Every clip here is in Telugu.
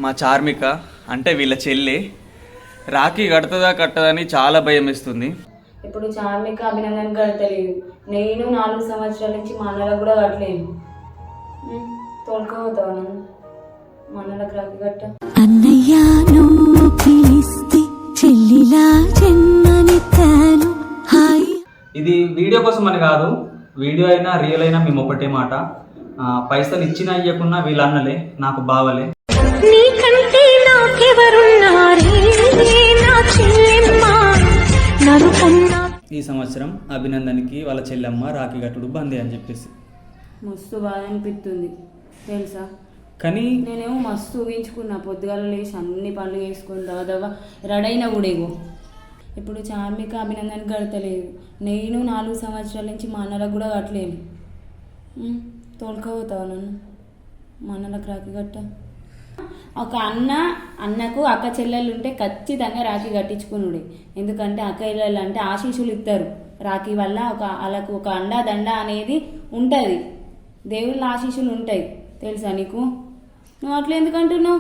మా చార్మిక అంటే వీళ్ళ చెల్లి రాఖీ కడుతుందా కట్టదని చాలా భయం వేస్తుంది. ఇప్పుడు చార్మిక అభినందన్ కడతలేదు. నేను 4 సంవత్సరాల నుంచి మా అన్నలకు కూడా కట్టలేను. తోలుకోపోతావు నన్ను మా అన్నలకు రాఖీ కట్ట. అన్నయ్య నువ్వు పిలిస్తే చెల్లిలా జన్మనిస్తాను. హాయ్. ఇది వీడియో కోసం అని కాదు, వీడియో అయినా రియల్ అయినా మేము ఒకటే మాట. పైసలు ఇచ్చినా ఇవ్వకున్నా వీళ్ళ అన్నలే నాకు బావలే. నీకంటే నాకెవరున్నారే నా చెల్లెమ్మ నరుకన్నా. ఈ సంవత్సరం అభినందన్కి వాళ్ళ చెల్లెమ్మ రాఖీ కట్టుడు బంద్ అని చెప్పేసి మస్తు బాధ అనిపిస్తుంది తెలుసా. కానీ నేనేమో మస్తు ఊహించుకున్నా, పొద్దుగాల లేచి అన్ని పనులు చేసుకుని దాదాపు రెడైన ఊడేగో. ఇప్పుడు చార్మిక అభినందన్ కడతలేదు. నేను 4 సంవత్సరాల నుంచి మా అన్నలకు కూడా కట్టలేను. తోలుకోపోతావు నన్ను మా అన్నలకు రాఖీ కట్ట. ఒక అన్నకు అక్క చెల్లెళ్ళు ఉంటే ఖచ్చితంగా రాఖీ కట్టించుకునుడే. ఎందుకంటే అక్క చెల్లెళ్ళు అంటే ఆశీస్సులు ఇస్తారు. రాఖీ వల్ల వాళ్ళకు ఒక అండా దండ అనేది ఉంటుంది, దేవుళ్ళ ఆశీస్సులు ఉంటాయి తెలుసా నీకు. నువ్వు అట్లా ఎందుకంటున్నావు?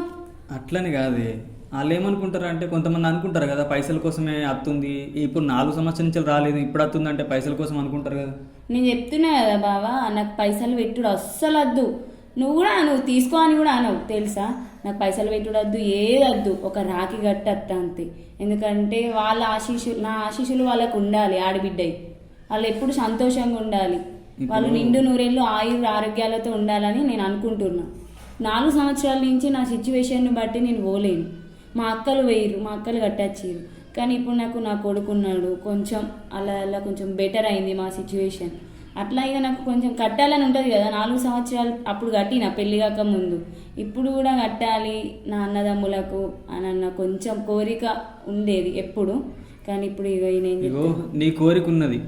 అట్లని కాదే, వాళ్ళు ఏమనుకుంటారు అంటే కొంతమంది అనుకుంటారు కదా పైసల కోసమే అత్తుంది. ఇప్పుడు 4 సంవత్సరాల నుంచి రాలేదు, ఇప్పుడు అత్తుంది అంటే పైసల కోసం అనుకుంటారు కదా. నేను చెప్తున్నా కదా బావా, నాకు పైసలు పెట్టుడు అస్సలు వద్దు. నువ్వు తీసుకో అని కూడా అనవు తెలుసా. నాకు పైసలు పెట్టుడు వద్దు, ఏదద్దు, ఒక రాఖీ కట్టత్త అంతే. ఎందుకంటే వాళ్ళ నా ఆశీస్సులు వాళ్ళకు ఉండాలి. ఆడబిడ్డయి వాళ్ళు ఎప్పుడు సంతోషంగా ఉండాలి, వాళ్ళు నిండు నూరేళ్ళు ఆరోగ్యాలతో ఉండాలని నేను అనుకుంటున్నా. 4 సంవత్సరాల నుంచి నా సిచ్యువేషన్ని బట్టి నేను పోలేను. మా అక్కలు వేయరు, మా అక్కలు కట్టచ్చారు. కానీ ఇప్పుడు నా కొడుకున్నాడు, కొంచెం అలా కొంచెం బెటర్ అయింది మా సిచ్యువేషన్. అట్లా ఇక నాకు కొంచెం కట్టాలని ఉంటుంది కదా. 4 సంవత్సరాలు అప్పుడు కట్టిన పెళ్ళి కాక ముందు, ఇప్పుడు కూడా కట్టాలి నా అన్నదమ్ములకు అని కొంచెం కోరిక ఉండేది ఎప్పుడు. కానీ ఇప్పుడు ఇక నేను నీ కోరిక ఉన్నది,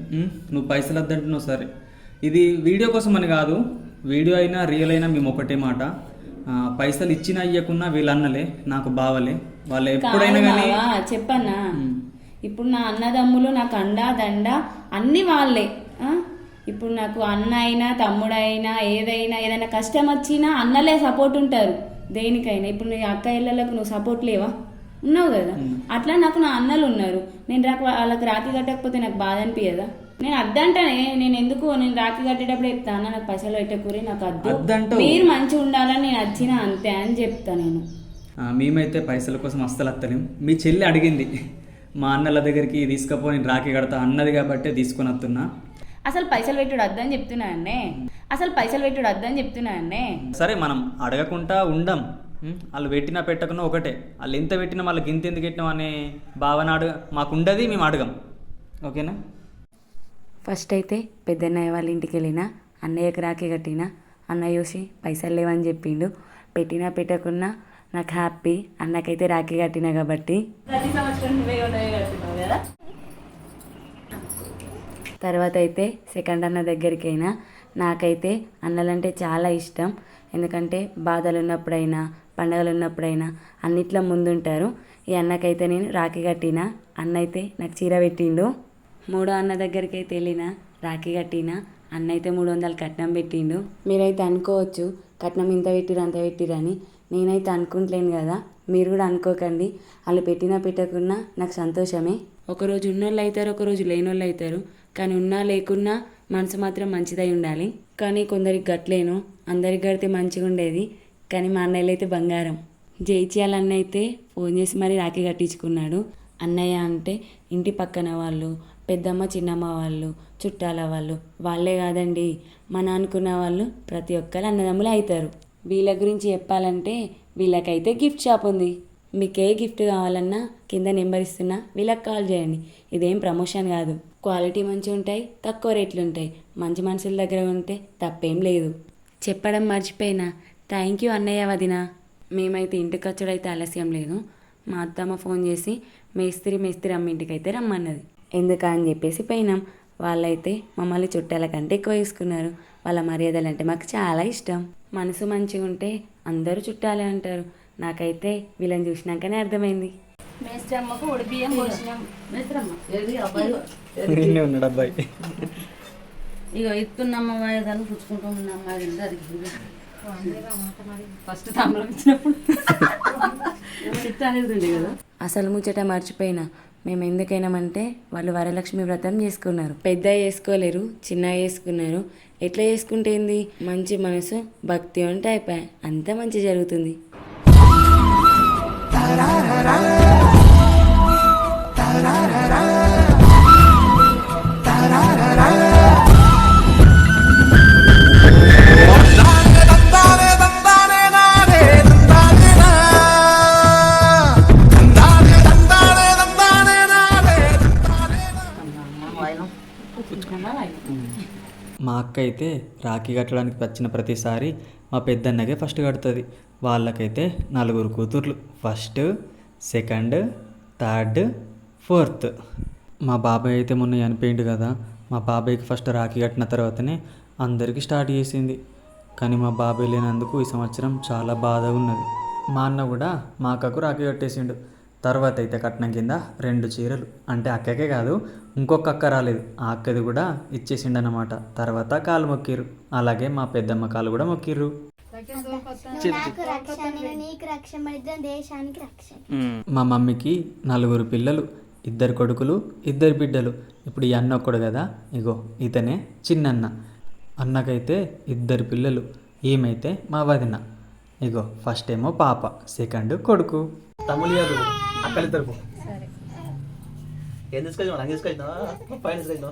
నువ్వు పైసలు వద్దంటున్నావు సరే. ఇది వీడియో కోసం అని కాదు, వీడియో అయినా రియల్ అయినా మేము ఒకటే మాట. పైసలు ఇచ్చినా ఇవ్వకున్నా వీళ్ళ అన్నలే నాకు బావలే. వాళ్ళు ఎప్పుడైనా కానీ చెప్పన్నా, ఇప్పుడు నా అన్నదమ్ములు నాకు అండా దండ అన్ని వాళ్ళే. ఇప్పుడు నాకు అన్న అయినా తమ్ముడైనా ఏదైనా కష్టం వచ్చినా అన్నలే సపోర్ట్ ఉంటారు దేనికైనా. ఇప్పుడు నీ అక్క ఇళ్ళకు నువ్వు సపోర్ట్ లేవా? ఉన్నావు కదా. అట్లా నాకు నా అన్నలు ఉన్నారు. నేను వాళ్ళకి రాఖీ కట్టకపోతే నాకు బాధ అనిపించదా? నేను అద్దంటానే, నేను రాఖీ కట్టేటప్పుడు చెప్తాను నాకు పైసలు పెట్టకూరి, నాకు అద్దు, మీరు మంచిగా ఉండాలని నేను వచ్చిన అంతే అని చెప్తా. నేను మేమైతే పైసల కోసం అస్సలు వస్తలేం. మీ చెల్లి అడిగింది మా అన్నల దగ్గరికి తీసుకపో, నేను రాఖీ కడతా అన్నది కాబట్టే తీసుకొని వస్తున్నా. అసలు పైసలు పెట్టుడు అద్దని చెప్తున్నానే. సరే మనం అడగకుండా ఉండం, వాళ్ళు పెట్టినా పెట్టకుండా ఒకటే. వాళ్ళు ఎంత పెట్టినా వాళ్ళకి ఇంత ఎందుకు పెట్టినాం అనే భావన మాకుండది, మేము అడగం. ఓకేనా? ఫస్ట్ అయితే పెద్దన్నయ్య వాళ్ళ ఇంటికి వెళ్ళిన, అన్నయ్యకి రాఖీ కట్టిన. అన్నయ్య చూసి పైసలు లేవని చెప్పిండు. పెట్టినా పెట్టకున్నా నాకు హ్యాపీ. అన్నకైతే రాఖీ కట్టినా కాబట్టి. తర్వాత అయితే సెకండ్ అన్న దగ్గరికి అయినా. నాకైతే అన్నలంటే చాలా ఇష్టం. ఎందుకంటే బాధలు ఉన్నప్పుడైనా పండగలు ఉన్నప్పుడైనా అన్నిట్లో ముందుంటారు. ఈ అన్నకైతే నేను రాఖీ కట్టిన. అన్న అయితే నాకు చీర పెట్టిండు. 3వ అన్న దగ్గరికి అయితే వెళ్ళిన, రాఖీ కట్టిన. అన్న అయితే 300 కట్నం పెట్టిండు. మీరైతే అనుకోవచ్చు కట్నం ఇంత పెట్టిరు అంత పెట్టిరని. నేనైతే అనుకుంటలేను కదా, మీరు కూడా అనుకోకండి. వాళ్ళు పెట్టినా పెట్టకున్నా నాకు సంతోషమే. ఒకరోజు ఉన్నోళ్ళు అవుతారు, ఒకరోజు లేనోళ్ళు అవుతారు. కానీ ఉన్నా లేకున్నా మనసు మాత్రం మంచిదై ఉండాలి. కానీ కొందరికి గట్లేను, అందరికి కడితే మంచిగా ఉండేది. కానీ మా అన్నయ్యలు అయితే బంగారం. జైత్యాలన్న అయితే ఫోన్ చేసి మరీ రాఖీ కట్టించుకున్నాడు. అన్నయ్య అంటే ఇంటి పక్కన వాళ్ళు, పెద్దమ్మ చిన్నమ్మ వాళ్ళు, చుట్టాల వాళ్ళే కాదండి, మన అనుకున్న వాళ్ళు ప్రతి ఒక్కరు అన్నదమ్ములు అవుతారు. వీళ్ళ గురించి చెప్పాలంటే వీళ్ళకైతే గిఫ్ట్ షాప్ ఉంది. మీకు ఏ గిఫ్ట్ కావాలన్నా కింద నెంబర్ ఇస్తున్నా, వీళ్ళకి కాల్ చేయండి. ఇదేం ప్రమోషన్ కాదు. క్వాలిటీ మంచిగా ఉంటాయి, తక్కువ రేట్లు ఉంటాయి. మంచి మనుషుల దగ్గర ఉంటే తప్పేం లేదు. చెప్పడం మర్చిపోయినా, థ్యాంక్ యూ అన్నయ్య వదిన. మేమైతే ఇంటికి వచ్చుడైతే ఆలస్యం లేదు. మా అత్తమ్మ ఫోన్ చేసి మేస్త్రి అమ్మ ఇంటికైతే రమ్మన్నది. ఎందుకా అని చెప్పేసి పోయినాం. వాళ్ళైతే మమ్మల్ని చుట్టాల కంటే ఎక్కువ తీసుకున్నారు. వాళ్ళ మర్యాదలు అంటే మాకు చాలా ఇష్టం. మనసు మంచిగా ఉంటే అందరూ చుట్టాలే అంటారు. నాకైతే వీళ్ళని చూసినాకనే అర్థమైంది. మేస్త్రమ్మకు ఉడిపియం పోసినాం. ఉన్నాడు అబ్బాయి. ఇక ఎత్తున్నమ్మ వాయిదాలు పుచ్చుకుంటూ ఉన్నాం. అది ఫస్ట్ తమ్ముడు ఇచ్చినప్పుడు అసలు ముచ్చట మర్చిపోయినా. మేము ఎందుకైనామంటే వాళ్ళు వరలక్ష్మి వ్రతం చేసుకున్నారు. పెద్ద చేసుకోలేరు, చిన్న చేసుకున్నారు. ఎట్లా చేసుకుంటే ఏంది, మంచి మనసు భక్తి ఉంటే అయిపోయా, అంతా మంచి జరుగుతుంది. మా అక్క అయితే రాఖీ కట్టడానికి వచ్చిన ప్రతిసారి మా పెద్దన్నగే ఫస్ట్ కడుతుంది. వాళ్ళకైతే 4 కూతుర్లు, ఫస్ట్, సెకండ్, థర్డ్, ఫోర్త్. మా బాబాయ్ అయితే మొన్న చనిపోయిండు కదా, మా బాబాయ్కి ఫస్ట్ రాఖీ కట్టిన తర్వాతనే అందరికీ స్టార్ట్ చేసింది. కానీ మా బాబాయ్ లేనందుకు ఈ సంవత్సరం చాలా బాధగా ఉన్నది. మా అన్న కూడా మా అక్కకు రాఖీ కట్టేసిండు. తర్వాత అయితే కట్నం కింద 2 చీరలు, అంటే అక్కకే కాదు ఇంకొక అక్క రాలేదు, ఆ అక్కది కూడా ఇచ్చేసిండనమాట. తర్వాత కాలు మొక్కిర్రు, అలాగే మా పెద్దమ్మ కాలు కూడా మొక్కిర్రు. మా మమ్మీకి 4 పిల్లలు, 2 కొడుకులు, 2 బిడ్డలు. ఇప్పుడు ఈ అన్న ఒక్కడు కదా, ఇగో ఇతనే చిన్నన్న. అన్నకైతే 2 పిల్లలు, ఏమైతే మా వదిన. ఇగో ఫస్ట్ ఏమో పాప, సెకండ్ కొడుకు. తమ్ముళ్ళు గారు అక్కలిద్దరు ఏం తీసుకొచ్చినా నాకు తీసుకొచ్చినా పైన తీసుకొచ్చినా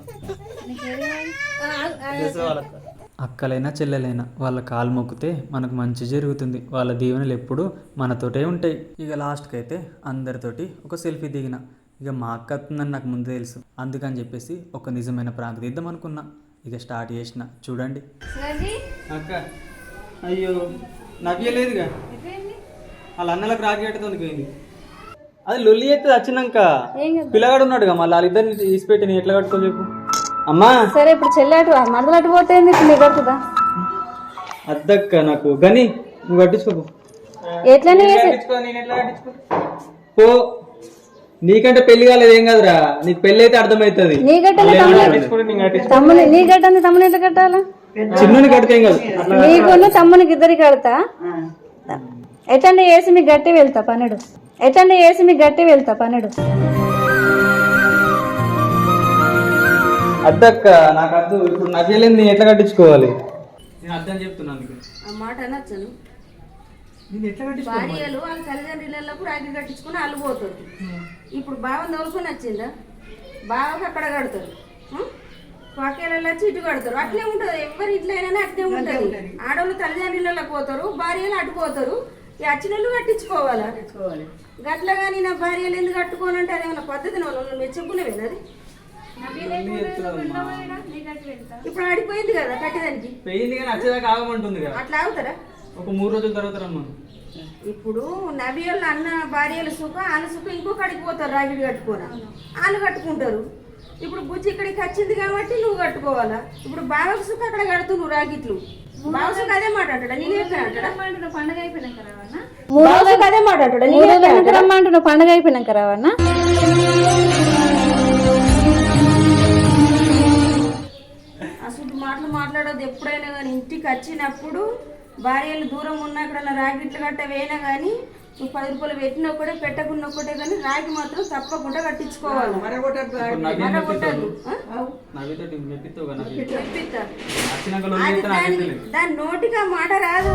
అక్కలైనా చెల్లెలైనా వాళ్ళ కాలు మొక్కితే మనకు మంచి జరుగుతుంది. వాళ్ళ దీవెనలు ఎప్పుడు మనతోటే ఉంటాయి. ఇక లాస్ట్కి అయితే అందరితోటి ఒక సెల్ఫీ దిగిన. ఇక మా అక్క వస్తుందని నాకు ముందే తెలుసు, అందుకని చెప్పేసి ఒక నిజమైన ప్రాంక్ తీద్దాం అనుకున్నా. ఇక స్టార్ట్ చేసిన, చూడండి. అక్క అయ్యో నవ్యలేదుగా, వాళ్ళ అన్నలకు రాఖీ కట్టుతుంది పోయింది. అది లొల్లి అయితే వచ్చినాక పిల్లగాడు ఉన్నాడుగా, మళ్ళీ వాళ్ళిద్దరిని తీసిపెట్టి నేను ఎట్లా కట్టుకో చెప్పు. అమ్మా సరే ఇప్పుడు చెల్లెటు మరదలటు పోతే నీ కడుతుందా? అద్దక్క నాకు గని నువ్వు కట్టించుకో. ఎట్లనే నేను ఎట్లా కట్టించుకో పో, నీకంటే పెళ్లి కాలేదు ఏం కాదురా, నీకు పెళ్లి అయితే అర్థమవుతుంది. నీ గట్టని తమ్ముని, నీ గట్టని తమ్ముని ఎట్లా కట్టాలా? చిన్నని కడితేం కాదు, నీకు తమ్మునికి ఇద్దరికి కడతా. ఎట్లంటే వేసి మీకు గట్టి వెళ్తా పన్నెడు, ఎట్లంటే వేసి మీకు గట్టి వెళ్తా పన్నెడు. అద్దక్క నాకు అద్దు, ఇప్పుడు నవ్యలేదు నేను ఎట్లా కట్టించుకోవాలి? నేను అర్థం చెప్తున్నాను. ఆ మాట అనొచ్చాను. భార్యలు వాళ్ళ తల్లిదండ్రులకు రాఖీ కట్టించుకుని వాళ్ళు పోతారు. ఇప్పుడు బావని తోలుకొని వచ్చిందా, బావకి అక్కడ కడతారు, పక్కేళ్ళు వచ్చి ఇటు కడతారు. అట్లే ఉంటుంది, ఎవరి ఇంట్లో అయినా అట్లే ఉంటుంది. ఆడవాళ్ళు తల్లిదండ్రులకు పోతారు, భార్యలు అటు పోతారు. ఈ వచ్చిన వాళ్ళు కట్టించుకోవాలా? గట్ల కానీ నా భార్యలు ఎందుకు కట్టుకోనంటే అదేమన్నా పద్ధతి మీరు చెప్పులేవేనా? అది ఇప్పుడు ఆడిపోయింది కదా కట్టేదానికి, అట్లా ఆగుతారా? ఒక 3 రోజుల తర్వాత రమ్మా. ఇప్పుడు నవ్యోళ్ళు అన్న భార్యలు సుఖం, వాళ్ళ సుఖం ఇంకొకడికి పోతారు రాగిడి కట్టుకోరా, వాళ్ళు కట్టుకుంటారు. ఇప్పుడు బుజ్జి ఇక్కడికి వచ్చింది కాబట్టి నువ్వు కట్టుకోవాలా? ఇప్పుడు బావకు సుఖం అక్కడ కడుతూ నువ్వు రాగిట్లు, బావ సుఖం అదే మాట అంటాడా? నేను చెప్పాను పండుగ అయిపోయినాక రావన్నా, అదే మాట అంటాడా? రమ్మంటున్నావు పండుగ అయిపోయినాక రావన్నా. అసలు మాటలు మాట్లాడద్దు ఎప్పుడైనా కానీ. ఇంటికి వచ్చినప్పుడు భార్యలు దూరం ఉన్నా ఎక్కడన్నా రాగిట్లు గట్ట వేయినా కానీ నువ్వు 10 రూపాయలు పెట్టిన ఒక్కటే పెట్టకున్న ఒక్కటే కానీ రాగి మాత్రం తప్పకుండా కట్టించుకోవాలి. దాని నోటిగా మాట రాదు.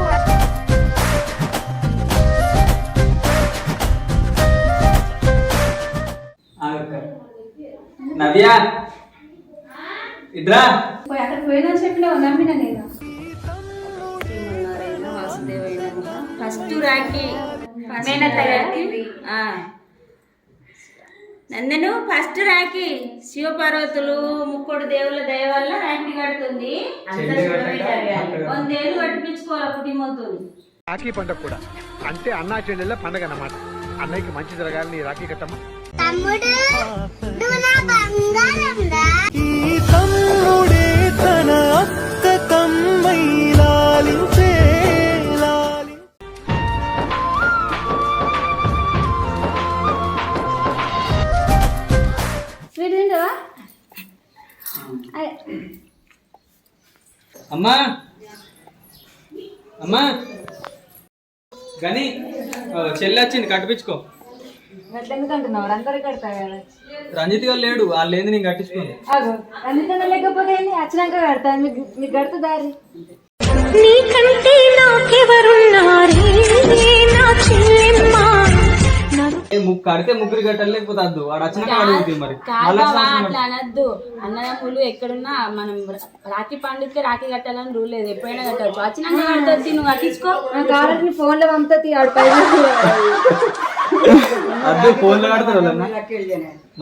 నవ్యా ఇట్రా, అక్కడికి పోయినా చెప్పినావు నమ్మిన నేను. ఫస్ట్ రాఖీ నందను ఫస్ట్ రాఖీ శివపార్వతులు ముక్కోడు దేవుళ్ళ దయ వల్ల రాఖీ కడుతుంది. 100 ఏళ్ళు కట్టించుకోవాలి కుటుంబంతో. రాఖీ పండుగ కూడా అంటే అన్నా చెల్లెళ్ళ పండుగ అన్నమాట. అన్నయ్యకి మంచి జరగాలని రాఖీ కట్టమ్మా. తన అక్క తమ్మై లాలించే స్వీట్ తింటావా? అమ్మా అమ్మా కానీ చెల్లి వచ్చింది కట్టించుకో. అట్లా ఎందుకు అంటున్నావు అందరికి కడతా కదా రంజిత్ గారు లేడు, వాళ్ళు ఏంది నేను కట్టించుకోను. అగో అందుకన్నా లేకపోతే ఏంది వచ్చినాక కడతా మీకు కడతా దారి నీకంటే నాకెవరున్నారే నా చెల్లెమ్మ కడితే ముగ్గురు కట్టాలి, లేకపోతే వద్దు. వాడు వచ్చినాక అడుగుతుంది మరి. కాదవా అట్లా అనద్దు. అన్నదమ్ములు ఎక్కడున్నా మనం రాఖీ పండుగకి రాఖీ కట్టాలని రూల్ లేదు, ఎప్పుడైనా కట్టవచ్చు. వచ్చినాక కట్టొచ్చి నువ్వు కట్టించుకో. కావాలంటే ఫోన్ లో పంపుతుంది ఆడు పైన అద్దు ఫోన్ లో కడతారు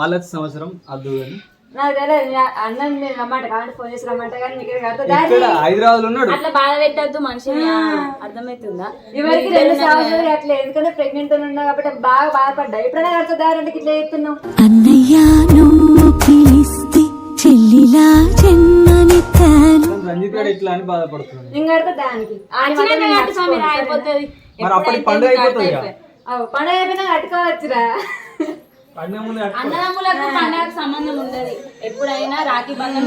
మళ్ళీ సంవత్సరం అద్దు అని నాకు తెలియదు అన్నని నేను రమ్మంట కాబట్టి ఫోన్ చేసి రమ్మంట కానీ మీకు కడతా దారి ఇక్కడ హైదరాబాద్ లో ఉన్నాడు. అట్లా బాధ పెట్టద్దు మనిషిని, అర్థమవుతుందా? ఎవరికి 2 సంవత్సరాలు అట్లా ఎందుకంటే ప్రెగ్నెంట్ తో ఉన్నా కాబట్టి బాగా బాధపడ్డా. ఎప్పుడైనా కడతా దారి అంటే ఇట్లా చెప్తున్నావు. అన్నయ్య నువ్వు పిలిస్తే చెల్లిలా జన్మనిచ్చాను రంజిత్ గారు ఇట్లా అని బాధపడుతున్నాడు. నేను కడతా దానికి వచ్చినాక కట్టుకో, మీరు అయిపోతుంది. మరి అప్పటికి పండుగ అయిపోతుంది ఇక. పండుగ అయిపోయినా కట్టుకోవచ్చురా. పండుగ ముందు అన్నదమ్ములకు పండుగకు సంబంధం ఉండదు. ఎప్పుడైనా రాఖీ బంధం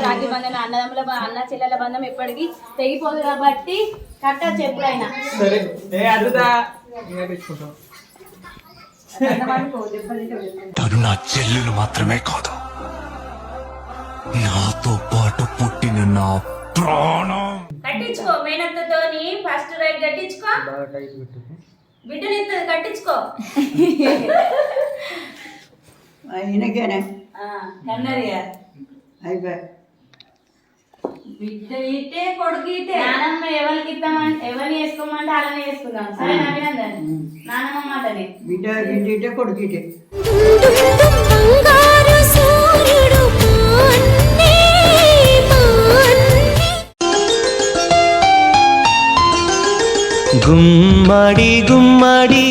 అన్నదమ్ముల అన్న చెల్లెల బంధం ఎప్పటికీ తెగిపోదు కాబట్టి కట్టచ్చు ఎప్పుడైనా. సరే అడుగుతా తెచ్చుకుంటాం. తను నా చెల్లెలు మాత్రమే కాదు, నాతో పాటు పుట్టిన నా ప్రాణం. కట్టించుకో, మేనత్తతోని ఫస్ట్ రైట్ కట్టించుకో, బిడ్డనిస్తుంది కట్టించుకో. ఈయనకేనే కన్నరిగా అయిపోయి బిడ్డ ఇటే కొడుకు ఇటే. నానమ్మ ఎవరికి ఇద్దామంటే ఎవరిని వేసుకోమంటే అలానే వేసుకుందాం. సరే నవ్వినందని నానమ్మ మాటనే. బిడ్డ బిడ్డ కొడుకిటే బంగారు సూర్యుడు మాన్నే గుమ్మడి గుమ్మడి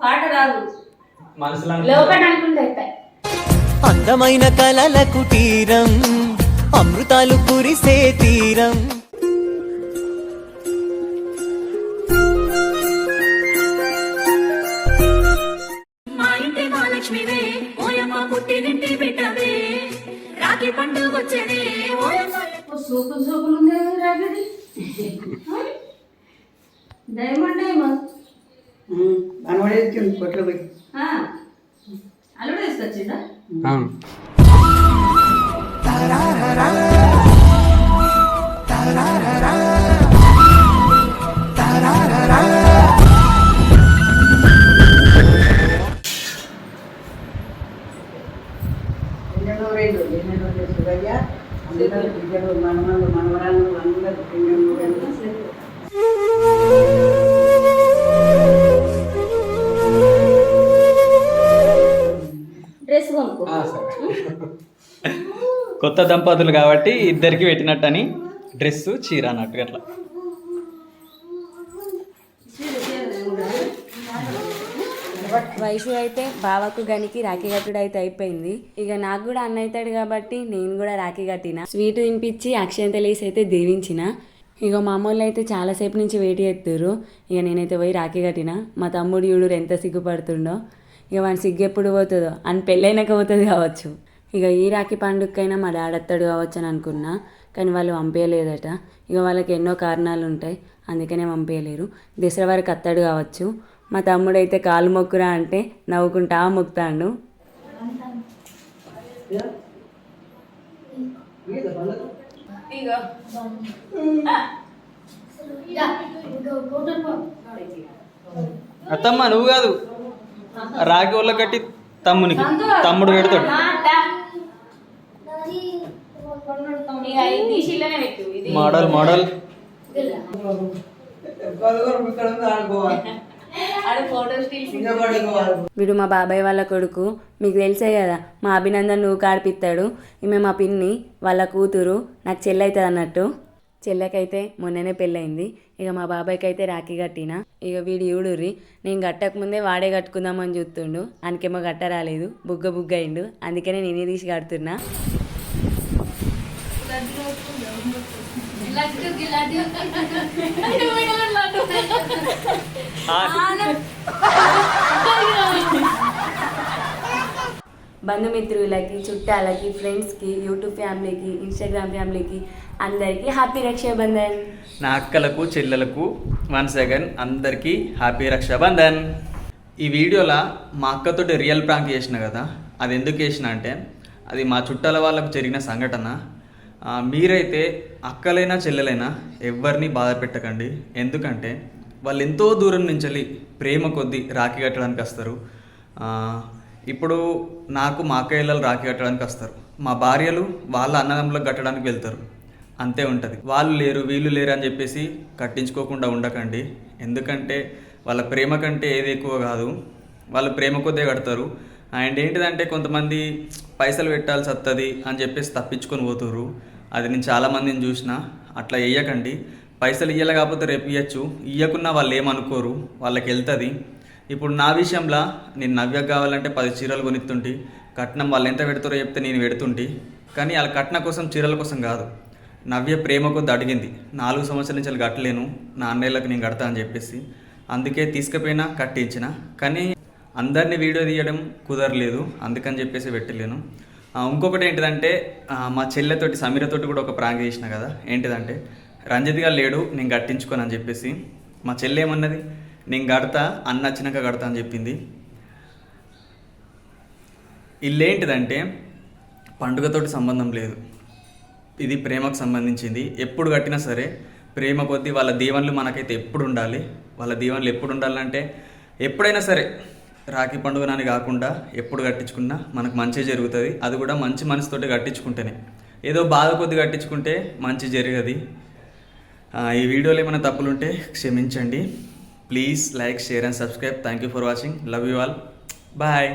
పాట రాదు, మనసులో లోపల అనుకుంటే అందమైన కలలకు తీరం, అమృతాలు కురిసే తీరం. మా ఇంటి మహాలక్ష్మివే ఓయమ్మ పుట్టినింటి బిడ్డవే రాఖీ పండుగ వచ్చేనే సూపులు సూపులు ఉంది రాగడి డైమండ్ మనవడేస్తుంది కొట్లో పోయి అల్లుడు తీసుకొచ్చిందా? అవును. ఎన్నెన్నో రెండు శివయ్య అందరూ బిడ్డలు మనవళ్ళు మనవరాళ్ళు అందరూ ఎన్నెన్నో రెండు డ్రెస్ కొనుక్కో. కొత్త దంపతులు కాబట్టి ఇద్దరికి పెట్టినట్టని డ్రెస్ చీర అన్నట్టు అట్లా. వైషు అయితే బావకు గనికి రాఖీ కట్టుడు అయితే అయిపోయింది. ఇక నాకు కూడా అన్న అవుతాడు కాబట్టి నేను కూడా రాఖీ కట్టిన. స్వీట్ తినిపించి అక్షంతలేసి అయితే దీవించిన. ఇక మా అమ్మోళ్ళు అయితే చాలాసేపు నుంచి వెయిట్ చేస్తారు. ఇక నేనైతే పోయి రాఖీ కట్టిన. మా తమ్ముడు ఈడురు ఎంత సిగ్గుపడుతుండో. ఇక వాడి సిగ్గు ఎప్పుడు పోతుందో అని పెళ్ళైనాక పోతుంది కావచ్చు. ఇక ఈ రాఖీ పండుగకైనా మా డాడీ వస్తాడు కావచ్చు అని అనుకున్నా, కానీ వాళ్ళు పంపించలేదట. ఇక వాళ్ళకి ఎన్నో కారణాలు ఉంటాయి, అందుకనే పంపించలేరు. దసరా వరకు వస్తాడు కావచ్చు. మా తమ్ముడు అయితే కాలు మొక్కురా అంటే నవ్వుకుంటా మొక్కుతాడు. అత్తమ్మ నువ్వు కాదు, రాగి వాళ్ళ కట్టి తమ్మునికి తమ్ముడు పెడతాడు. మోడల్ మోడల్ వీడు మా బాబాయ్ వాళ్ళ కొడుకు. మీకు తెలిసే కదా, మా అభినందన్ నువ్వు కాడిపిస్తాడు. ఈమె మా పిన్ని వాళ్ళ కూతురు, నాకు చెల్లి అవుతుంది అన్నట్టు. చెల్లెకైతే మొన్ననే పెళ్ళయింది. ఇక మా బాబాయ్కి అయితే రాఖీ కట్టిన. ఇక వీడు ఈడుర్రి, నేను కట్టకముందే వాడే కట్టుకుందామని చూస్తుండు. ఆయనకేమో కట్ట రాలేదు, బుగ్గ అయిండు. అందుకనే నేనే తీసి కడుతున్నా. బంధుమిత్రులకి, చుట్టాలకి, ఫ్రెండ్స్కి, యూట్యూబ్ ఫ్యామిలీకి, ఇన్స్టాగ్రామ్ ఫ్యామిలీకి అందరికీ హ్యాపీ రక్షాబంధన్. నా అక్కలకు చెల్లెలకు వన్స్ అగైన్ అందరికీ హ్యాపీ రక్షాబంధన్. ఈ వీడియోలో మా అక్కతోటి రియల్ ప్రాంక్ చేసిన కదా, అది ఎందుకు చేసిన అంటే అది మా చుట్టాల వాళ్ళకు జరిగిన సంఘటన. మీరైతే అక్కలైనా చెల్లెలైనా ఎవరిని బాధ పెట్టకండి. ఎందుకంటే వాళ్ళు ఎంతో దూరం నుంచి వెళ్ళి ప్రేమ కొద్దీ రాఖీ కట్టడానికి వస్తారు. ఇప్పుడు నాకు మా అక్కయ్యలు రాఖీ కట్టడానికి వస్తారు, మా భార్యలు వాళ్ళ అన్నదమ్ములకు కట్టడానికి వెళ్తారు. అంతే ఉంటుంది. వాళ్ళు లేరు వీళ్ళు లేరు అని చెప్పేసి కట్టించుకోకుండా ఉండకండి. ఎందుకంటే వాళ్ళ ప్రేమ కంటే ఏది ఎక్కువ కాదు, వాళ్ళు ప్రేమ కొద్దే కడతారు. అండ్ ఏంటిదంటే కొంతమంది పైసలు పెట్టాల్సి వస్తుంది అని చెప్పేసి తప్పించుకొని పోతుర్రు. అది నేను చాలామందిని చూసిన. అట్లా వేయకండి. పైసలు ఇయ్యాలి కాకపోతే రేపు ఇవ్వచ్చు, ఇవ్వకున్నా వాళ్ళు ఏమనుకోరు, వాళ్ళకి వెళ్తుంది. ఇప్పుడు నా విషయంలో నేను నవ్యకు కావాలంటే 10 చీరలు కొనిస్తుంటే కట్నం వాళ్ళు ఎంత పెడతారో చెప్తే నేను పెడుతుంటే, కానీ వాళ్ళ కట్నం కోసం చీరల కోసం కాదు, నవ్య ప్రేమ కొద్ది అడిగింది. 4 సంవత్సరాల నుంచి వాళ్ళు కట్టలేను, నా అన్నయ్యలకు నేను కడతా అని చెప్పేసి అందుకే తీసుకుపోయినా కట్టించిన. కానీ అందరినీ వీడియో తీయడం కుదరలేదు, అందుకని చెప్పేసి పెట్టలేను. ఇంకొకటి ఏంటిదంటే మా చెల్లెతోటి సమీరతోటి కూడా ఒక ప్రాంక్ చేసిన కదా. ఏంటిదంటే రంజిత్గా లేడు నేను కట్టించుకోను అని చెప్పేసి మా చెల్లె ఏమన్నది, నేను కడతా అన్న వచ్చినాక కడతా అని చెప్పింది. ఇల్లేంటిదంటే పండుగతోటి సంబంధం లేదు, ఇది ప్రేమకు సంబంధించింది. ఎప్పుడు కట్టినా సరే ప్రేమ కొద్దీ వాళ్ళ దీవెనలు మనకైతే ఎప్పుడు ఉండాలి. వాళ్ళ దీవెనలు ఎప్పుడు ఉండాలంటే ఎప్పుడైనా సరే రాఖీ పండుగనని కాకుండా ఎప్పుడు కట్టించుకున్నా మనకు మంచి జరుగుతుంది. అది కూడా మంచి మనసుతోటి కట్టించుకుంటేనే, ఏదో బాధ కొద్ది కట్టించుకుంటే మంచి జరగదు. ఈ వీడియోలో ఏమైనా తప్పులుంటే క్షమించండి. Please like, share and subscribe. Thank you for watching. Love you all. Bye.